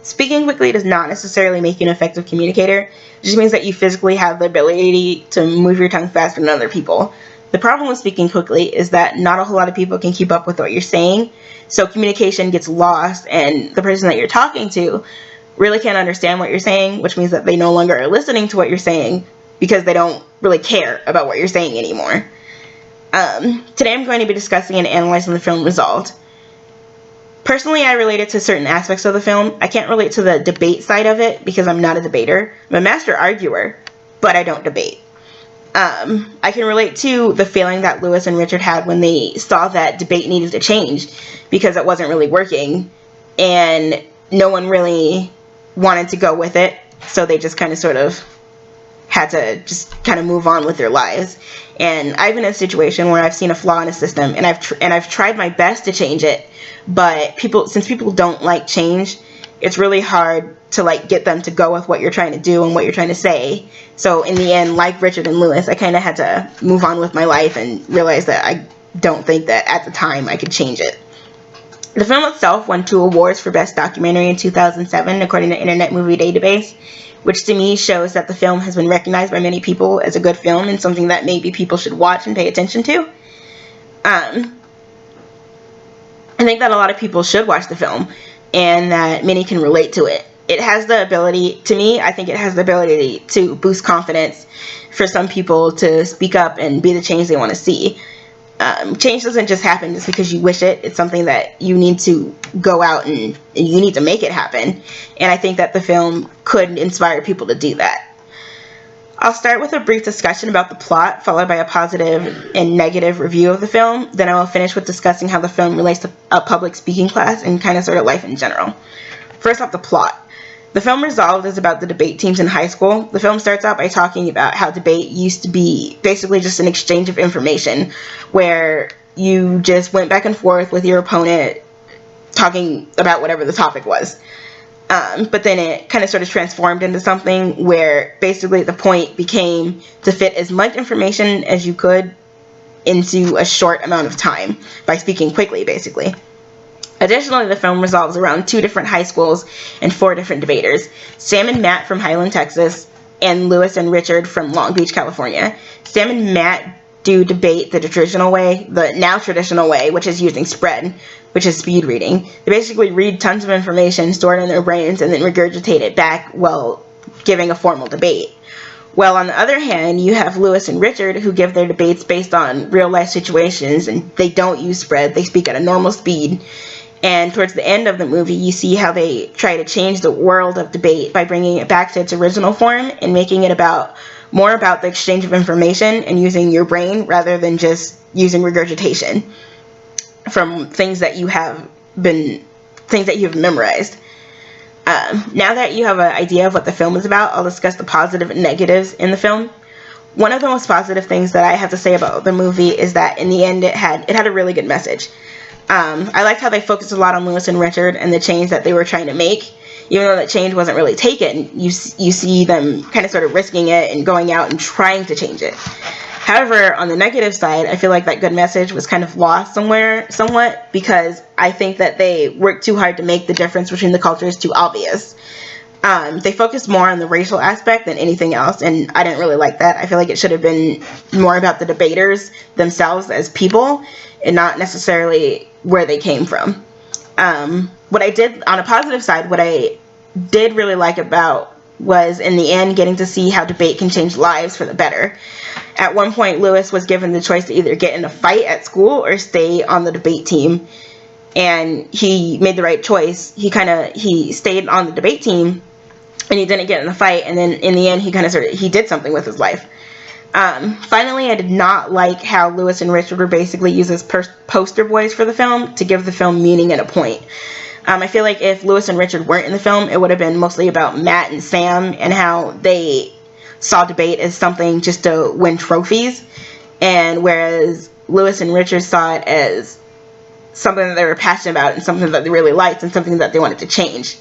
Speaking quickly does not necessarily make you an effective communicator. It just means that you physically have the ability to move your tongue faster than other people. The problem with speaking quickly is that not a whole lot of people can keep up with what you're saying, so communication gets lost, and the person that you're talking to really can't understand what you're saying, which means that they no longer are listening to what you're saying because they don't really care about what you're saying anymore. Today I'm going to be discussing and analyzing the film Resolved. Personally, I related to certain aspects of the film. I can't relate to the debate side of it because I'm not a debater. I'm a master arguer, but I don't debate. I can relate to the feeling that Lewis and Richard had when they saw that debate needed to change because it wasn't really working and no one really wanted to go with it, so they just kind of sort of had to just kind of move on with their lives. And I've been in a situation where I've seen a flaw in a system and I've tried my best to change it, but since people don't like change, it's really hard to like get them to go with what you're trying to do and what you're trying to say. So in the end, like Richard and Lewis, I kind of had to move on with my life and realize that I don't think that at the time I could change it. The film itself won 2 awards for Best Documentary in 2007, according to Internet Movie Database, which to me shows that the film has been recognized by many people as a good film and something that maybe people should watch and pay attention to. I think that a lot of people should watch the film and that many can relate to it. It has the ability, to me, I think it has the ability to boost confidence for some people to speak up and be the change they want to see. Change doesn't just happen just because you wish it. It's something that you need to go out and you need to make it happen. And I think that the film could inspire people to do that. I'll start with a brief discussion about the plot, followed by a positive and negative review of the film. Then I will finish with discussing how the film relates to a public speaking class and kind of sort of life in general. First off, the plot. The film Resolved is about the debate teams in high school. The film starts out by talking about how debate used to be basically just an exchange of information where you just went back and forth with your opponent talking about whatever the topic was. But then it kind of sort of transformed into something where basically the point became to fit as much information as you could into a short amount of time by speaking quickly, basically. Additionally, the film revolves around 2 different high schools and 4 different debaters, Sam and Matt from Highland, Texas, and Lewis and Richard from Long Beach, California. Sam and Matt do debate the traditional way, the now traditional way, which is using spread, which is speed reading. They basically read tons of information stored in their brains and then regurgitate it back while giving a formal debate. Well, on the other hand, you have Lewis and Richard who give their debates based on real life situations, and they don't use spread. They speak at a normal speed. And towards the end of the movie, you see how they try to change the world of debate by bringing it back to its original form and making it more about the exchange of information and using your brain rather than just using regurgitation from things that you have memorized. Now that you have an idea of what the film is about, I'll discuss the positive and negatives in the film. One of the most positive things that I have to say about the movie is that in the end it had a really good message. I liked how they focused a lot on Lewis and Richard and the change that they were trying to make. Even though that change wasn't really taken, you see them kind of sort of risking it and going out and trying to change it. However, on the negative side, I feel like that good message was kind of lost somewhat, because I think that they worked too hard to make the difference between the cultures too obvious. They focused more on the racial aspect than anything else, and I didn't really like that. I feel like it should have been more about the debaters themselves as people and not necessarily where they came from. What I did, on a positive side, what I did really like about was, in the end, getting to see how debate can change lives for the better. At one point, Lewis was given the choice to either get in a fight at school or stay on the debate team, and he made the right choice. He stayed on the debate team, and he didn't get in the fight, and then in the end, he did something with his life. Finally, I did not like how Lewis and Richard were basically used as poster boys for the film to give the film meaning and a point. I feel like if Lewis and Richard weren't in the film, it would have been mostly about Matt and Sam and how they saw debate as something just to win trophies, and whereas Lewis and Richard saw it as something that they were passionate about and something that they really liked and something that they wanted to change.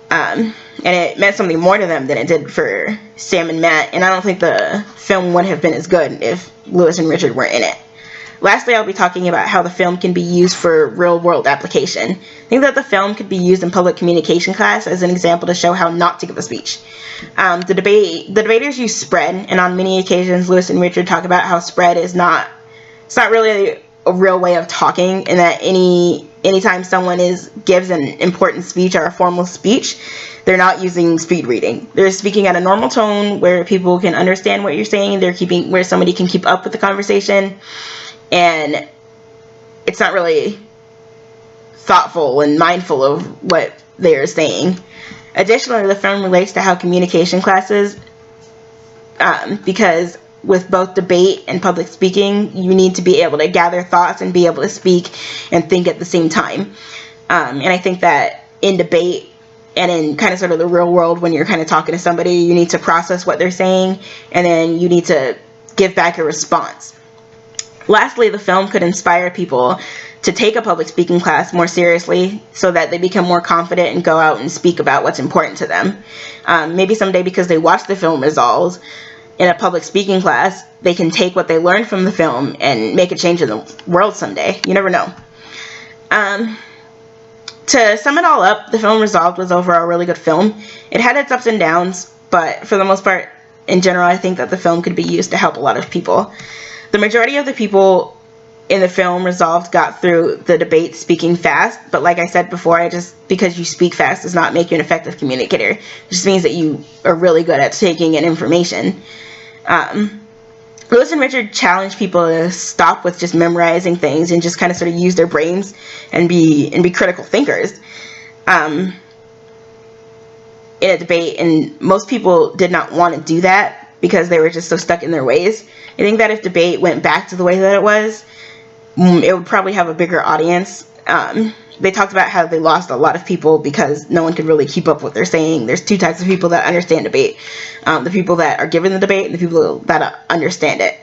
And it meant something more to them than it did for Sam and Matt, and I don't think the film would have been as good if Lewis and Richard were in it. Lastly, I'll be talking about how the film can be used for real-world application. I think that the film could be used in public communication class as an example to show how not to give a speech. The debaters use spread, and on many occasions, Lewis and Richard talk about how spread is not really a real way of talking, and that anytime someone gives an important speech or a formal speech, they're not using speed reading. They're speaking at a normal tone where people can understand what you're saying. Where somebody can keep up with the conversation, and it's not really thoughtful and mindful of what they're saying. Additionally, the film relates to how communication classes, because with both debate and public speaking, you need to be able to gather thoughts and be able to speak and think at the same time. And I think that in debate and in kind of sort of the real world, when you're kind of talking to somebody, you need to process what they're saying, and then you need to give back a response. Lastly, the film could inspire people to take a public speaking class more seriously so that they become more confident and go out and speak about what's important to them. Maybe someday, because they watch the film Resolve in a public speaking class, they can take what they learned from the film and make a change in the world someday. You never know. To sum it all up, the film Resolved was overall a really good film. It had its ups and downs, but for the most part, in general, I think that the film could be used to help a lot of people. The majority of the people in the film Resolved got through the debate speaking fast, but like I said before, because you speak fast does not make you an effective communicator. It just means that you are really good at taking in information. Lewis and Richard challenged people to stop with just memorizing things and just kind of sort of use their brains and be critical thinkers in a debate, and most people did not want to do that because they were just so stuck in their ways. I think that if debate went back to the way that it was, it would probably have a bigger audience. They talked about how they lost a lot of people because no one could really keep up what they're saying. There's two types of people that understand debate. The people that are given the debate and the people that understand it.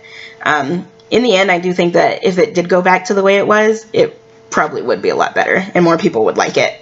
In the end, I do think that if it did go back to the way it was, it probably would be a lot better and more people would like it.